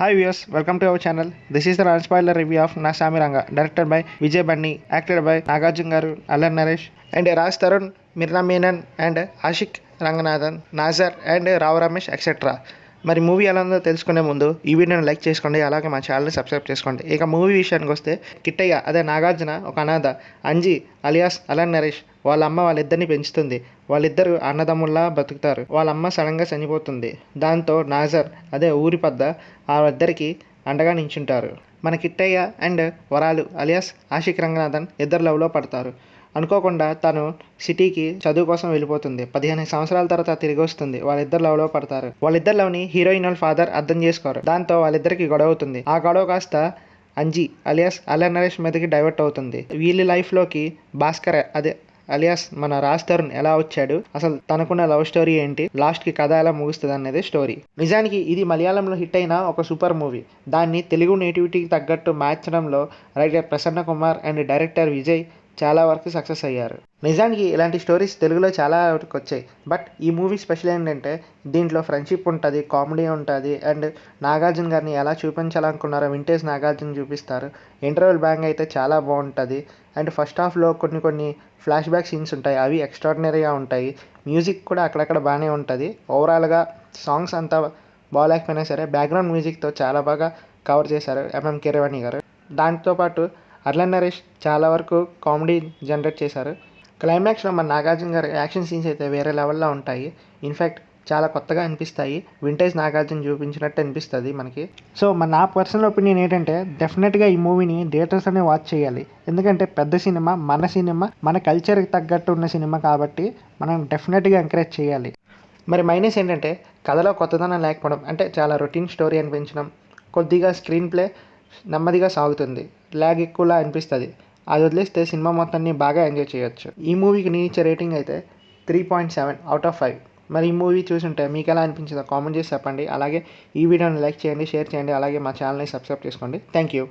Hi viewers, welcome to our channel. This is the unspoiler review of Na Samiranga, directed by Vijay Bunny, acted by Nagarjuna Garu, Alan Naresh, and Raj Tarun, Mirna Menon, and Ashik Ranganathan, Nazar, and Rao Ramesh, etc. మరి movie ఎలా ఉందో తెలుసుకునే ముందు ఈ వీడియోని like చేసుకోండి, అలాగే మా ఛానల్ని సబ్స్క్రైబ్ చేసుకోండి. ఇక మూవీ విషయానికి వస్తే కిట్టయ్య అదే నాగార్జున ఒక అనాథ, అంజీ అలియాస్ అలన్ నరేష్ వాళ్ళ అమ్మ వాళ్ళిద్దరిని పెంచుతుంది. వాళ్ళిద్దరు అన్నదమ్ముల్లా బతుకుతారు. వాళ్ళ అమ్మ సడన్గా చనిపోతుంది. దాంతో నాజర్ అదే ఊరి పెద్ద వాళ్ళిద్దరికి అండగా నించుంటారు. మన కిట్టయ్య అండ్ వరాలు అలియాస్ ఆషిక్ రంగనాథన్ ఇద్దరు లవ్లో పడతారు. అనుకోకుండా తను సిటీకి చదువు కోసం వెళ్ళిపోతుంది. 15 సంవత్సరాల తర్వాత తిరిగి వస్తుంది. వాళ్ళిద్దరు లవ్లో పడతారు. వాళ్ళిద్దరు లవ్ని హీరోయిన్ వాళ్ళ ఫాదర్ అర్థం చేసుకోరు. దాంతో వాళ్ళిద్దరికి గొడవ అవుతుంది. ఆ గొడవ కాస్త అంజీ అలియాస్ అలన్ నరేష్ మీదకి డైవర్ట్ అవుతుంది. వీళ్ళ లైఫ్లోకి భాస్కర్ అదే అలియాస్ మన రాజ్ తరుణ్ ఎలా వచ్చాడు, అసలు తనకున్న లవ్ స్టోరీ ఏంటి, లాస్ట్కి కథ ఎలా ముగుస్తుంది అనేది స్టోరీ. నిజానికి ఇది మలయాళంలో హిట్ అయిన ఒక సూపర్ మూవీ. దాన్ని తెలుగు నేటివిటీకి తగ్గట్టు మార్చడంలో writer Prasanna Kumar and director Vijay చాలా వరకు సక్సెస్ అయ్యారు. నిజానికి ఇలాంటి స్టోరీస్ తెలుగులో చాలా వరకు వచ్చాయి. బట్ ఈ మూవీ స్పెషల్ ఏంటంటే దీంట్లో ఫ్రెండ్షిప్ ఉంటుంది, కామెడీ ఉంటుంది, అండ్ నాగార్జున గారిని ఎలా చూపించాలనుకున్నారో వింటేజ్ నాగార్జున చూపిస్తారు. ఇంటర్వెల్ బ్యాంగ్ అయితే చాలా బాగుంటుంది. అండ్ ఫస్ట్ హాఫ్లో కొన్ని ఫ్లాష్ బ్యాక్ సీన్స్ ఉంటాయి, అవి ఎక్స్ట్రాడినరీగా ఉంటాయి. మ్యూజిక్ కూడా అక్కడక్కడ బాగానే ఉంటుంది. ఓవరాల్గా సాంగ్స్ అంతా బాగాలేకపోయినా సరే బ్యాక్గ్రౌండ్ మ్యూజిక్తో చాలా బాగా కవర్ చేశారు ఎంఎం కీరవాణి గారు. దాంతోపాటు అర్లన్ నరేష్ చాలా వరకు కామెడీ జనరేట్ చేశారు. క్లైమాక్స్లో మన నాగార్జున గారి యాక్షన్ సీన్స్ అయితే వేరే లెవెల్లో ఉంటాయి. ఇన్ఫ్యాక్ట్ చాలా కొత్తగా అనిపిస్తాయి. వింటేజ్ నాగార్జున చూపించినట్టు అనిపిస్తుంది మనకి. సో నా పర్సనల్ ఒపీనియన్ ఏంటంటే డెఫినెట్గా ఈ మూవీని థియేటర్స్లోనే వాచ్ చేయాలి. ఎందుకంటే పెద్ద సినిమా, మన కల్చర్కి తగ్గట్టు ఉన్న సినిమా కాబట్టి మనం డెఫినెట్గా ఎంకరేజ్ చేయాలి. మరి మైనస్ ఏంటంటే కథలో కొత్తదనం లేకపోవడం, అంటే చాలా రొటీన్ స్టోరీ అనిపించడం, కొద్దిగా స్క్రీన్ ప్లే నెమ్మదిగా సాగుతుంది, ల్యాగ్ ఎక్కువలా అనిపిస్తుంది. అది వదిలేస్తే సినిమా మొత్తాన్ని బాగా ఎంజాయ్ చేయొచ్చు. ఈ మూవీకి నేను ఇచ్చే రేటింగ్ అయితే 3.7 అవుట్ ఆఫ్ 5. మరి ఈ మూవీ చూసుంటే మీకు ఎలా అనిపించిందో కామెంట్ చేసి చెప్పండి. అలాగే ఈ వీడియోని లైక్ చేయండి, షేర్ చేయండి, అలాగే మా ఛానల్ని సబ్స్క్రైబ్ చేసుకోండి. Thank you.